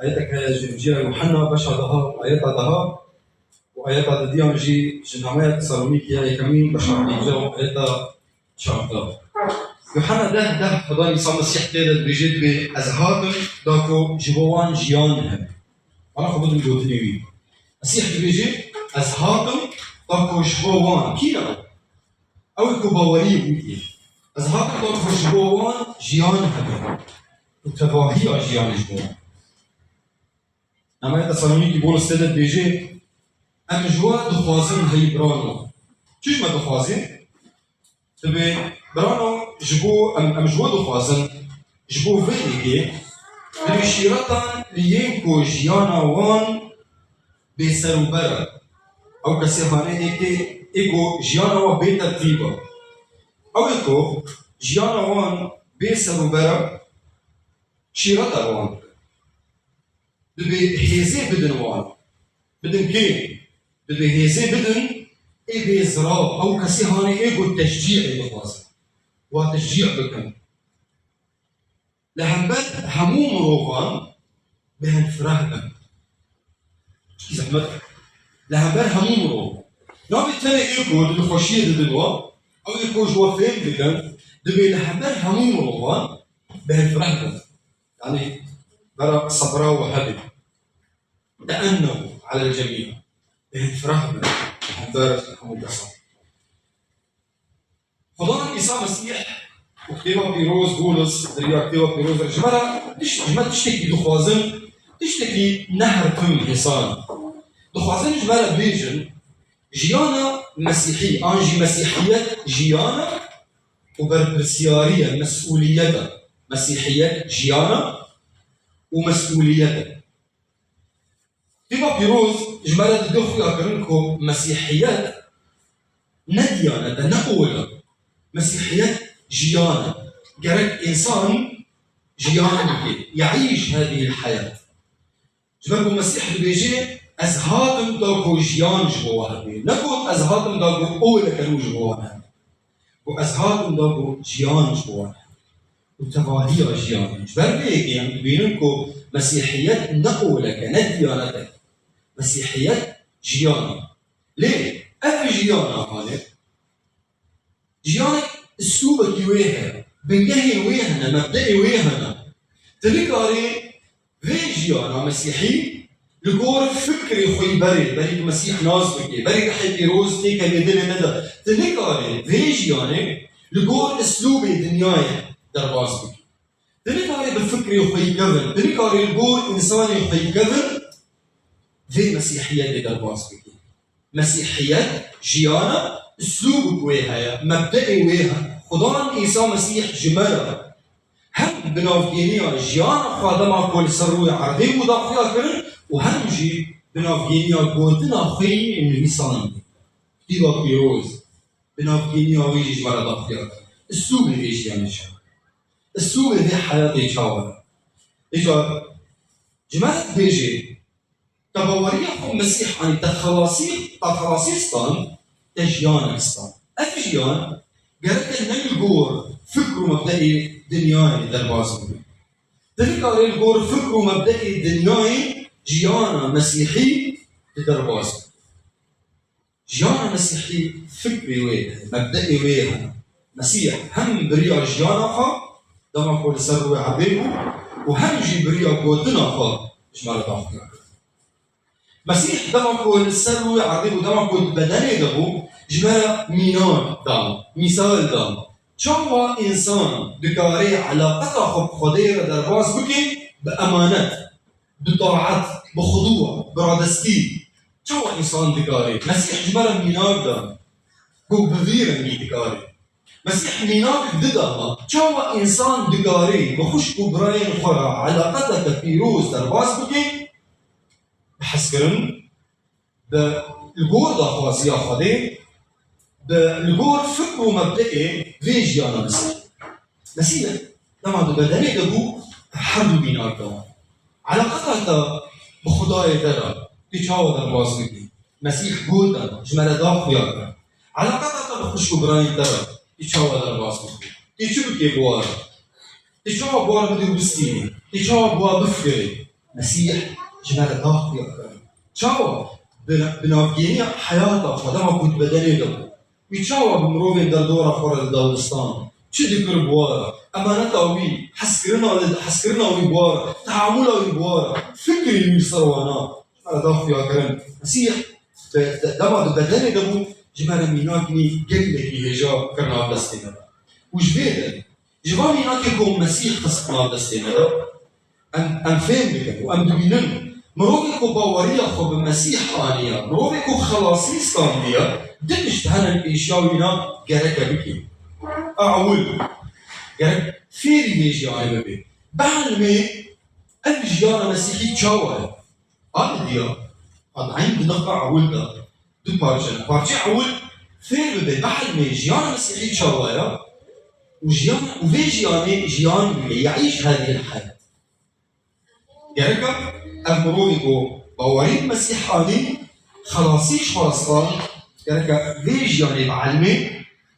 آياتك جي يوحنا بشع دها آيات دها وآيات ديان جي جنامات سالونيكي يعني كمين بشع ديجا آيات شعبها يوحنا ده خداني صار مسيح تيرد بجد بأزهار داكو جبوان جيانهم أنا خبط الجوتنيوي مسيح بيجي أزهار داكو جبوان كينا أو الكباوري بيجي أزهار داكو جبوان جيانهم وتفاهي جيان جبوان أما تسالونيكي بولس تيرد بيجي أم جوا دخوازن هي برانو چیش ما دخوازن؟ تبي برانو جبو أم جوا دخوازن جبو فيديكي لمشيرتان لينكو جيانا وان بسروبرا أو كسيهانة إيكو جيانا وان بترتيبا أو إيكو جيانا وان بسروبرا شيرتا وان تبي هيزي بدن وان بدن كي تبي هيزي بدن إيه بزراء أو كسيهانة إيكو التشجيع بخوازن وتشجيع بكم لهنبت هموم روغان بهن فرهبا كيف أحمد لهنبت هموم روغان نابي تاني إيكو دبي خوشية ددنوا أو إيكو جوا فين بدن دبي لهنبت هموم روغان بهن فرهبا يعني برا صبرا وهبي تأنوا على الجميع بهن فرهبا لهنبت هموم قصر خضان عيسى مسيح وكتابة بيروز بولس دريا كتابة بيروز جمرة جمرة تشتكي دخوازن تشتكي نهر كم حصان دخوازن جمرة بيجن جيانا مسيحي أنجي مسيحية جيانا وبربرسيارية مسؤولية مسيحية جيانا ومسؤولية كتابة بيروز جمرة تدخل أكرنكم مسيحيات نديانة نقولة مسيحيات جيانا جرك إنسان جيانا يعيش هذه الحياة جبركم المسيح بيجي أزهاتم داكو جيان جواها نقول أزهاتم داكو أول كانوا جواها وأزهاتم داكو جيان جواها وتفاهية جيان جبر بيجي يعني بينكم مسيحيات نقولك نديانتك مسيحيات جيانا ليه؟ أف جيانا هذا جيانك اسلوبك يويها بنجهي ويهنا مبدئي ويهنا تلقاري فيجيانا مسيحي لقور فكري خوي بريد مسيح ناس بكي بريد حيث روز تيكا يدل ندى تلقاري فيجيانا لقور اسلوبي دنياي درباس بكي تلقاري بفكري خوي كفن تلقاري لقور انساني خوي كفن في مسيحيات درباس بكي مسيحيات جيانا اسلوبك ويها مبدئي ويها خدان عيسى مسيح جمرة هم بنافجينيا جيانا خادمة كل سروي عرضي مضافيا كرن وهم جي بنافجينيا قوتنا خي الانسان كتيبا بيروز بنافجينيا ويجي جمرة ضافيا اسلوب الإيش يعني شو اسلوب في حياتي شاور إجا جمرة بيجي تبوريكم مسيح عن تخلاصيستان تجيانستان أفجيان قالت لنا الجور فكره مبدئي دنياي دربازم ذلك قال الجور فكره مبدئي دنياي جيانا مسيحي دربازم جيانا مسيحي فكري ويه مبدئي ويه مسيح هم بريا جيانا خا دما كل سروي عبيبو وهم جي بريا قوتنا خا جمال داخل مسيح دما كل سروي عبيبو دما كل بدني دبو جمال مينان دام مثال دام شو إنسان دكاري علاقته خب خدير درباس بكي بأمانة بطاعة بخضوع برادستي شو إنسان دكاري مسيح جمال مينان دام هو بذير مي دكاري مسيح مينان ددها شو إنسان دكاري بخش كبرين خرا علاقته بيروز درباس بكي بحسكرن بالجور دا خوازيا خدير بالجور فكره مبدئي فيجيانا مسيح لما بدني دبو حرب بين أركان علاقتها بخداي ترى تجاوز الواس بكي مسيح جودا جمال داخل علاقتها بخش كبرين ترى تجاوز الواس بكي تشوف كيف بوار تجاوز بوار بدي بستيني تجاوز بوار بفكري مسيح جمال داخل يقرأ شاو بنافجيني حياته خدمه كنت بدني دم ويشاو بمروفين در دورة خورة داغستان شو ذكر بوارا أمانة وي حسكرنا وي بوارا تعامله وي بوارا فكري ويصروانا جمال داخل يقرأ مسيح دما بدني دمو جمال ميناكني قبل هجا كرنا بلستينا وش بيدا جمال ميناكي مسيح خسقنا بلستينا أم فهم بك وأم دبينن مروفيكو باوريا خو بمسيح آنيا مروفيكو خلاصيس كانديا دمشت هنا الإيشاوينا جارك بكي أعول جارك فيري بيجي آني ببي بعلمي الجيانا مسيحي تشاوه هذا ديا هذا عين نقطع عول ده دو بارجة عول فير ببي بعلمي جيانا مسيحي تشاوه وجيانا وفي جيان يعيش هذه الحياة جارك أمرويكو باورين مسيحاني خلاصيش خلاصان جارك ليش يعني بعلمي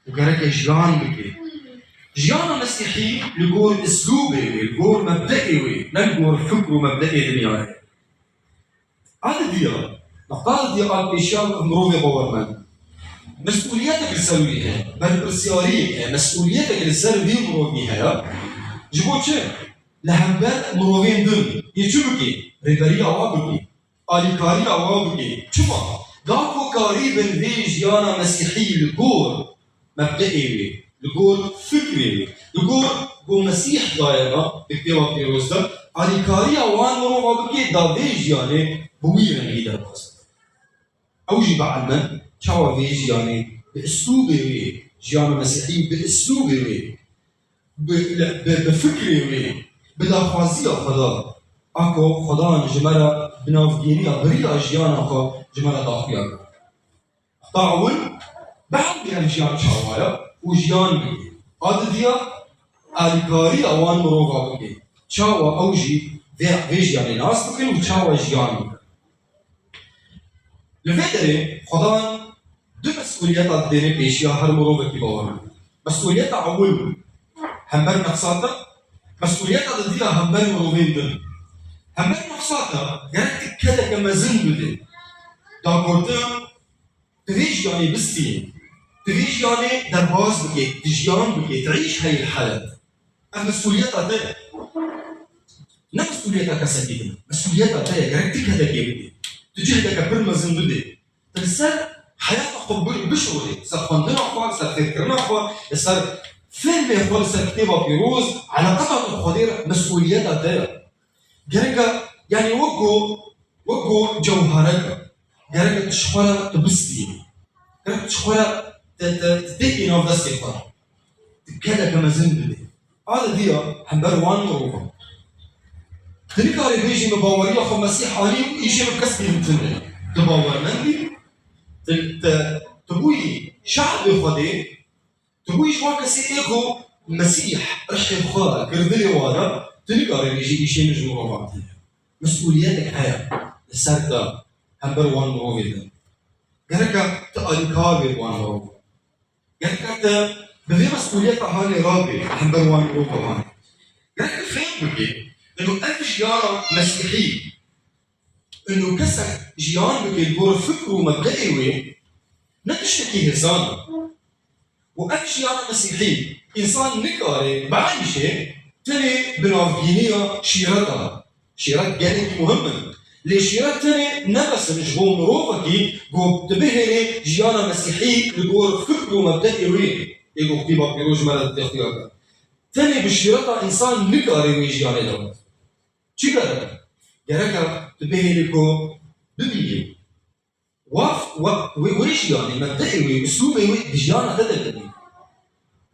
وجارك جيان بكي جيان مسيحي لجور أسلوبي لجور مبدئي نلجور فكر مبدئي دنياي هذا ديا نقطة ديا قال بيشام أمروي باورمان مسؤولياتك السلوية بل برسيارية مسؤولياتك السلوية مرويها جبوت شيء لهمبر مروين دن يشوفكي ريبري أوابكي آليكاري أوابكي شوفا داكو قريب الفيجيانا مسيحي لجور مبدئي لجور فكري لجور جو مسيح دايرة بكتابة بيروز ده آليكاري أوان مروابكي دا فيجياني بويرن إيدا بس أوجي بعلمن شاوا فيجياني بأسلوبي جيانا مسيحي بأسلوبي بفكري بدا خوازی خدا اكو خدا جمرة بنافجيني بريا جيانا خو جمرة داخليا تعاون بعد بيان جيان شاوايا وجيان بي عدديا الكاري اوان مروغا بي شاوا اوجي فيج يعني ناس بكن وشاوا جيان لفيدري خدا دو مسؤوليات الديني بيشيا هر مروغا كي باورن مسؤوليات اول همبر نفساتا مسؤوليات الدينة همبر مروغين دن همبر نفساتا يعني كده كمزن بدي داكورتم تفيش يعني بستين تفيش يعني درباز بكي تجيان بكي تعيش هاي الحالة المسؤوليات هذا لا مسؤوليات كسديدنا مسؤوليات هذا يعني كده كيبدي تجي هذا كبر مزن بدي تنسى حياتك قبل بشوري سفندنا أخوان سفكرنا أخوان يصير فين بيقول سكتبه بيروز على قطعة الخضيرة مسؤوليات هذا جرجا يعني وقو جوهرك جرجا تشخورة تبستي جرجا تشخورة تتكي نوف دستي فرح كذا كما زندلي هذا ديا همبر وان مروفا تنكاري بيجي مباورية خو مسيح علي ويجي مكسبي متنة تباور مندي تبوي شعب خدي تبوي شو كسي إيكو مسيح رح يخاطر كردلي وانا تنكاري بيجي نجم مروفا مسؤولياتك هيا السرطة همبر وان مروفا جرجا تأنكاري وان مروفا جرجا بذي مسؤوليات هاني رابي همبر وان مروفا هاني جرجا فين بكي إنه ألف جيارة مسيحي إنه كسر جيان بكي البور فكره مبدئي وين نتشتكي هزان وألف جيارة مسيحي إنسان نكاري بعيشة تاني بنافجينية شيرتها شيرات جانب مهمة لشيرات تاني نفس مش جو مروفكي جو تبهري جيانا مسيحي البور فكره مبدئي وين يقول كتيبا بيروج مالت الاختيار تاني بشيرتها إنسان نكاري ويجياني دوت شو قالك؟ قالك تبهي لكو ببيجي ويش يعني مبدئي واسلوبي بجيانا تدبني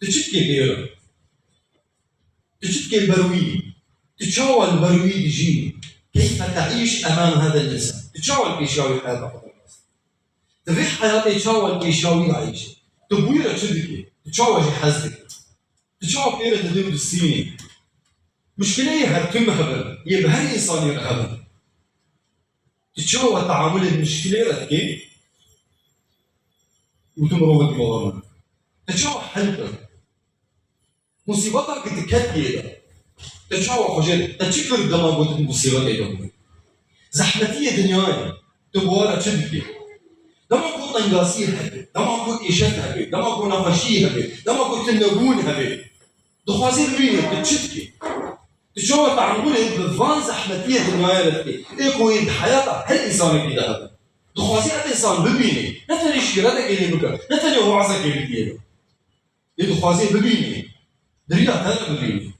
تشتكي بيرا تشتكي البروي تتشاور البروي بيجي كيف تعيش امام هذا الانسان تتشاور بيشاوي هذا تبي حياتي تتشاور بيشاوي عايش تبويرا تشدكي تتشاور حزتك تتشاور بيرا تدبد السيني مشكلة هي هرتم هبل يبقى هر إنسان يرهبل تتشاور تعامل المشكلة لكي وتمروا بالموضوع تتشاور حلقة مصيبتك تكتب كده تشاوى خجل تشكر دما قلت مصيبة إيدهم زحمتية دنياي تبوارا تشدكي دما قلت انقاسي هبي دما قلت إيشت هبي دما قلت نفشي هبي دما قلت النبون هبي دخوازي بيني تشدكي تشاوى تعملي بفان زحمتية دنياي لتكي إيكو يد حياتها هل إنسان كده هبي دخوازي هذا إنسان ببيني نتني شيرتك اللي بكا نتني وعزك اللي بيده دخوازي ببيني دريلا تانا ببيني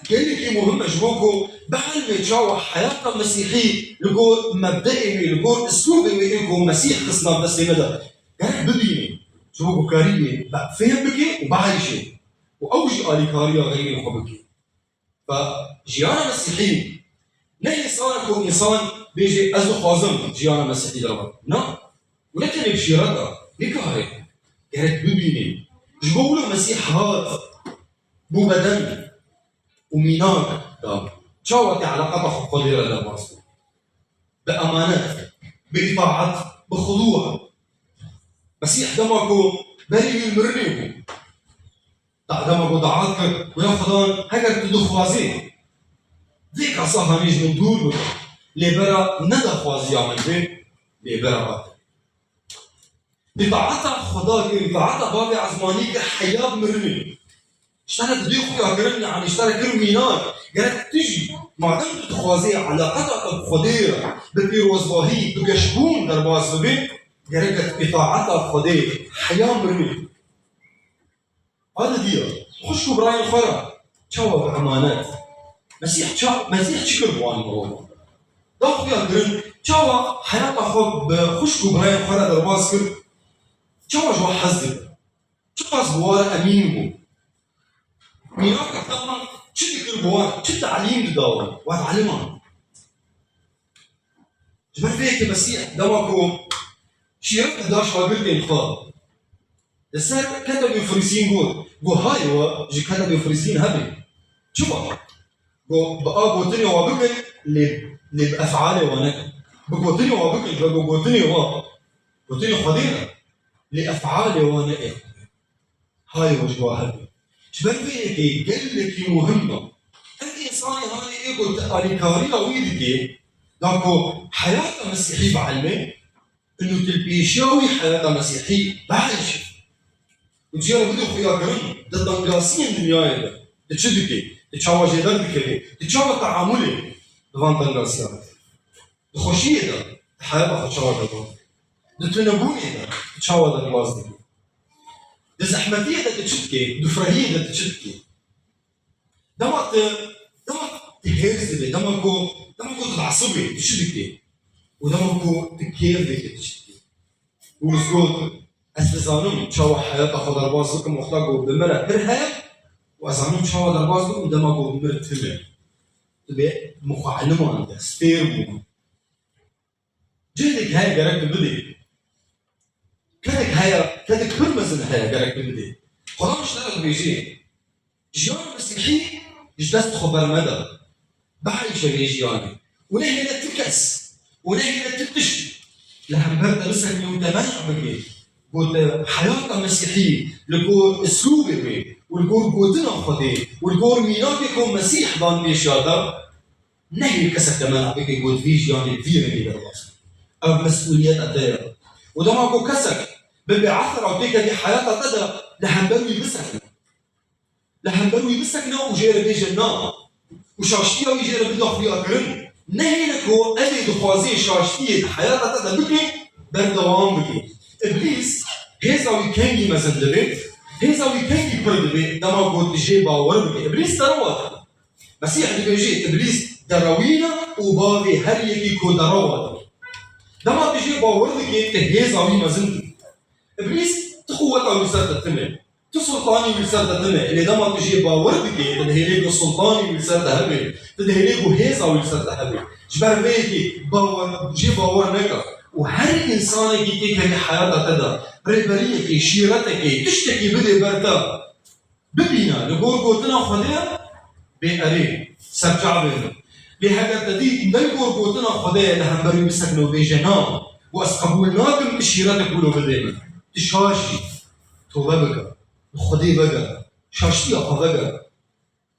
قال لك مهمة جواكو بعد ما تشاوى حياتنا مسيحي لقول مبدئي لقول اسلوبي ويقول مسيح قصنا بس لماذا؟ قال ببيني جواكو كارية فهم بكي وبعيشي وأوجي آلي كارية غير حبكي فجيانا مسيحي لا إنسان يكون إنسان بيجي أزو خازم جيانا مسيحي دربا لا ولكن بشيرتها لكاري قالت ببيني جواكو مسيح هذا بو بدن وميناك دام شاوتي علاقتها قديرة للمرسل بأمانات بإطاعة بخضوع مسيح دمكو بري من مرنيكو دمكو دعاتك ويا خضان هكذا تدخوازي ذيك عصاها نيج من دول لبرا ندى خوازي عمل بي لبرا باتر بطاعتها خضاك بطاعتها بابي عزمانيك حياة مرني اشترت ضيوف يا كرمني عن اشترى كرمينات قالت تجي ما دام تخوازي علاقتها بخديرة ببيروز باهي بكشبون درباس ببي قالت بطاعتها بخديرة حياة مرمي هذا دير خشوا براين الخرا تشاوى بأمانات مسيح شكر بوان مروض ضاق يا كرم تشاوى حياتها خب خشوا براين الخرا درباس كر تشاوى جوا حزب تشاوى زوار أمين ميراك طبعا شد كربوان شد تعليم تداول وتعلمها جبر فيك المسيح دمكو شيرت 11 قلت الخاء السر كتب الفريسين قول هاي هو جي كتب الفريسين هبي شوفوا بقى قلتني وابكن لأفعالي وانا بقولتني وابكن قلتني خدينا لأفعالي وانا هاي هو جوا هبي شباب فيك قال لك مهمة الإنسان هاي يقول أريكاريا ويدك داكو حياة مسيحي بعلمه إنه تلبيشاوي حياة مسيحي بعيش وتجينا بدو خويا كرم ضد انقاسين دنياي ده تشدك تشاوى جدلك تشاوى تعاملي دوان تنقاسيات تخشيه ده حياة تشاوى ده تنبوني ده تشاوى ده الوازن الزحمتية ده تشتكي دفرهية ده تشتكي دمك تهرزبي دمكو تعصبي تشتكي ودمكو تكيربي تشتكي ومسكوت أسفزانون تشاوى حياة أخذ دربازكم واختاقوا بمرة برهاية وأزانون تشاوى دربازكم دمكو مرتمة تبقى مخعلمة عندها سفير جهدك هاي قرأت بدي كذا كرمزن هاي قالك بدي خلاص اشتغل بيجي جيانا مسيحي جلست خبر مدى بعيش بيجياني ونهي تكس ونهي تكتشف لهم برد لسه يوم تمنع بكي قلت حياة مسيحي لقول اسلوبي بي ولقول قوتنا خدي ولقول ميناك يكون مسيح بان بيشاتا نهي كسر تمنع بكي قلت فيجياني فيرني بالراس او مسؤوليات أدايا وده معكو كسر ببي عثر عطيك دي حياتها تدا لحنبروي بسكنا وجير بيجنا وشاشتيا ويجير بدخ في أكرم نهينكو أدي دخوازي شاشتية حياتها تدا بكي بردوام بكي إبليس هذا ويكنجي مزندبه هذا ويكنجي بردبه دما قد جي باور بكي إبليس دروات مسيح اللي بيجي إبليس دروينا وبابي هل يكي كو دروات دما تجي باور بكي تهيزا ويمزندبه إبليس تقوته ويسرد التمام تسلطاني ويسرد التمام اللي دما تجي باوردك تدهيليك السلطاني ويسرد هبل تدهيليك هيزا ويسرد هبل جبر فيكي باور جي باور نكا وهر إنسان يجيك في حياتك تدا بريبريك شيرتك تشتكي بدي برتا ببينا نقول قوتنا خديا بأري سبجع بينا لهذا تدي نقول قوتنا خديا لهم بري بسكنوا بيجنا وأسقبولناكم بشيرتك ولو بدينا تشاشي توبة بقى خدي بقى شاشتي أخذ بقى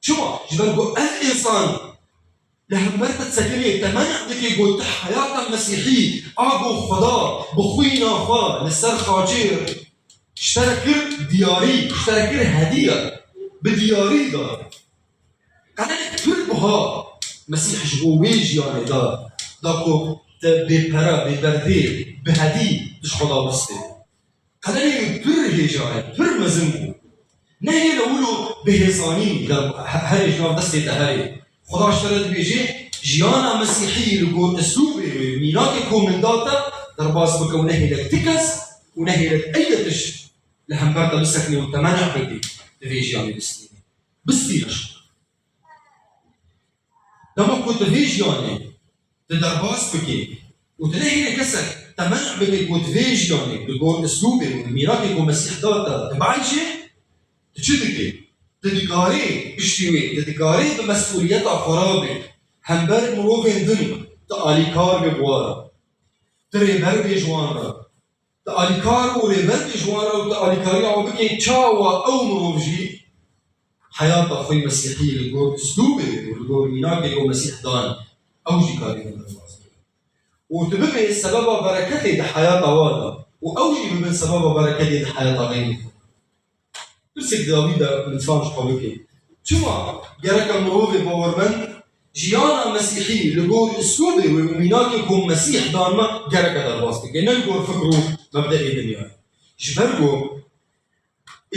شو جبرجو الإنسان لهم مرت سكني تمنع دكي قلت حياة مسيحية أبو خدا بخوينا خا لسر خاجير اشتركر دياري اشتركر هدية بدياري دا قدر كل بها مسيح جوويج يعني داكو ببرا ببردي بهدي تش خدا بستي قدر يبر هيجاي بر مزنبو نهي لولو بهزاني هري جناب دستي تهري خدا اشترت بيجي جيانا مسيحي لقول اسلوبي ميناكي كومنداتا درباس بك ونهي لك تكس ونهي لك ايتش لهم بردا مسكني وتمنع بدي تفي جياني بستيني بستينش لما كنت في جياني تدرباس بكي وتنهي لك اسك تمنع بدي كنت في جياني لقول اسلوبي وميناكي كومسيح داتا تبعيشي تشدكي تدكاري اشتوي تدكاري بمسؤوليتها خرابي همبر مروفين دنيا تاليكار ببوارا تريبر بجوانرا تاليكار وريبر بجوانرا وتاليكاري عوبكي تشاوا او مروفجي حياة أخوي مسيحية لقول اسلوبي ولقول ميناكي كو مسيح دان اوجي كاري من الوازن وتبقي السبب بركتي دي حياة وادا واوجي بمن سبب بركتي دي حياة غيري تمسك داويدا من فانش قويكي شما جرك المروفي باورمن جيانا مسيحي لقول اسلوبي وميناكي كون مسيح دانما جرك درباستك يعني نقول فكرو مبدئي دنيا جبرقو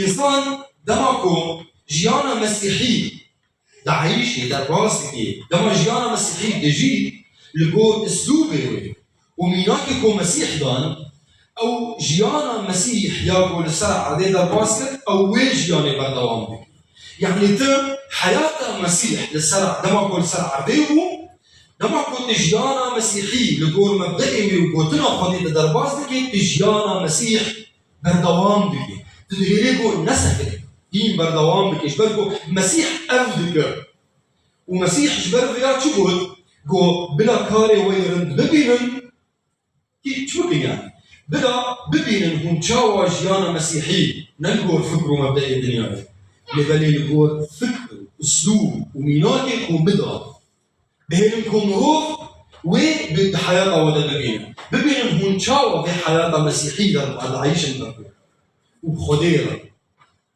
إنسان دماكو جيانا مسيحي دعيشي درباستك دما جيانا مسيحي دجي لقول اسلوبي وميناكي كون مسيح دان او جيانا مسيح ياكل السرع عدي درباستك او وين جياني بردوام بك يعني تم حياة مسيح للسرع دما كل سرع عديه دما كنت جيانا مسيحي لقول مبدئي وقوتنا قضية درباستك جيانا مسيح بردوام بك تدهيري قول نسكت هين بردوام بك اجبركو مسيح أفدك ومسيح جبر فيها شبود قو بلا كاري ويرند ببينن كي شبكي يعني بدا ببينن هم تشاوى جيانا مسيحي نلقوا فكروا مبدئي الدنيا لبالي لقوا فكر اسلوب وميناكي وبدا بهنكم روح وبحياة ودا ببينن هم تشاوى في حياة مسيحية العيش النبوي وبخديرة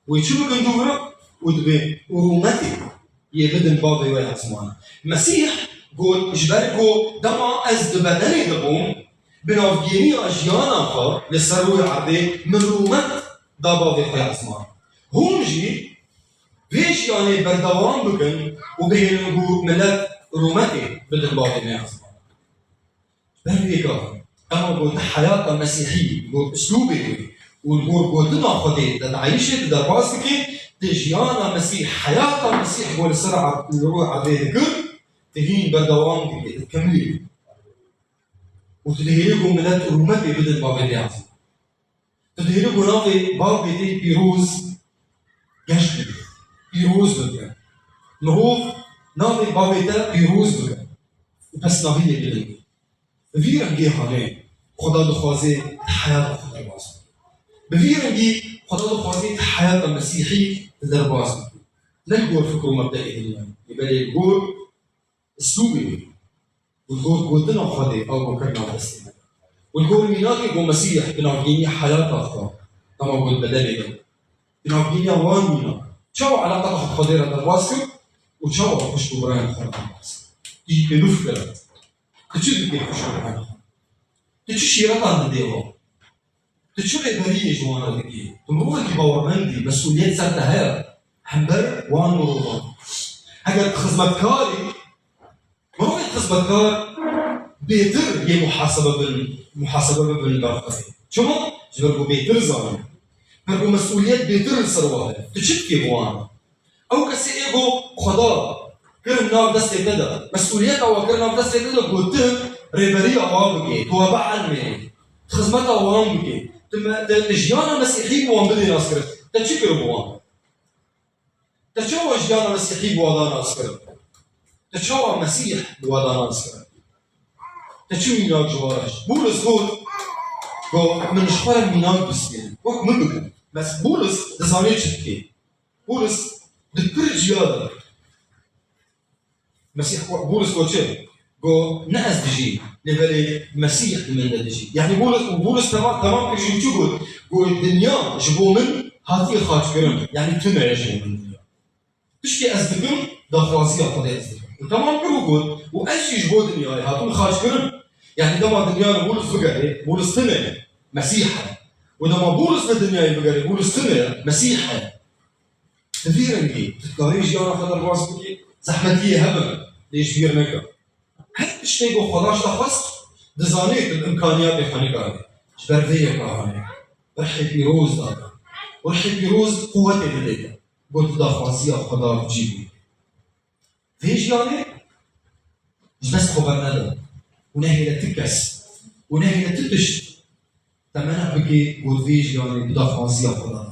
ويشوفوا كندورة ودبي وروماتي يبدن بابي ويا اسمعنا مسيح قول جبركو دما از بدني دبوم بنافجيني أجيانا خا لسروي عرضي من رومات دابا في خيال اسمان هم جي فيش يعني بردوان بكن وبهنقو ملت روماتي بدن بابي مياه اسمان بريكا أما قلت حياة مسيحية قلت أسلوبي وقلت دنا خدي تدعيشي تدرباسكي تجيانا مسيح حياة مسيح قول السرعة اللي روح عرضي ذكر تهين بردوان كي تكملي وتدهيلكم ملات روماتي بدل بابي ديازي تدهيلكم نافي بابي دي بيروز يشكل بيروز بكا نهوف نافي بابي دا بيروز بكا بس نافي بدل بفيرنجي حالي خدا دخوازي حياة خدا باسم بفيرنجي خدا دخوازي حياة مسيحي درباسم نلقوا الفكر مبدئي دنيا يبالي القول اسلوبي والقول قلتنا خدي أو بكرنا بسيطة والقول ميناكي قو مسيح بنافجيني حياة أخطاء كما قلت بدلي بنافجيني وان مينا شو علاقة أخذ خديرة درباسك وشو أخش ببراين خرط درباسك تيجي بنوف كلام تشوف كيف أخش ببراين تشوف شيراتان نديرو تشوف إبرية جوانا دكي تمروها كي باورمندي مسؤوليات سرتها همبر وان مروضان هكذا خزمتكاري مروي خزمتكار بيتر هي محاسبة بالبركة شو جبركو بيتر زمان بركو مسؤوليات بيتر السروات تشكي بوانا أو كسي إيجو خدا كرم ناف دستي كده مسؤوليات أو كرم ناف دستي كده قلت ريبرية وامبكي توابع عنمي خزمتها وامبكي تجيانا مسيحي بوان بدي ناسكرت تشكر بوان تشوى جيانا مسيحي بوان ناسكرت تشوى مسيح بوان ناسكرت تشوى ميناك جوارش بولس قول من شخار ميناك بسكين وك من بكن بس بولس دزانيت شتكي بولس دكر جيانا مسيح بولس قال شيء قال ناس تجي لبلي مسيح من تجي يعني بولس تمام كل شو قول الدنيا جبوا من هاتي خاج كرم يعني تنا يجوا من الدنيا تشكي أصدقهم دخوازية قضية أصدقهم وتمام كله قول وأشي جبوا الدنيا هاتون خاج كرم يعني دما الدنيا بولس بقى بولس تنا مسيحا ودما بولس الدنيا بقى بولس تنا مسيحا تفير انجي تتكاريش يانا خدر باز بكي زحمتية هبل ليش بير مكة هل الشيء قو خلاش لخص دزانيت الإمكانيات اللي كاري جبرفية كاري رحي بيروز دادا ورحي بيروز قوتي بديتا قلت دا خواسية خدا بجيبي فيش يعني مش بس خبر ندى ونهي لتكس ونهي لتتش تمنع بكي قلت فيش يعني بدا خواسية خدا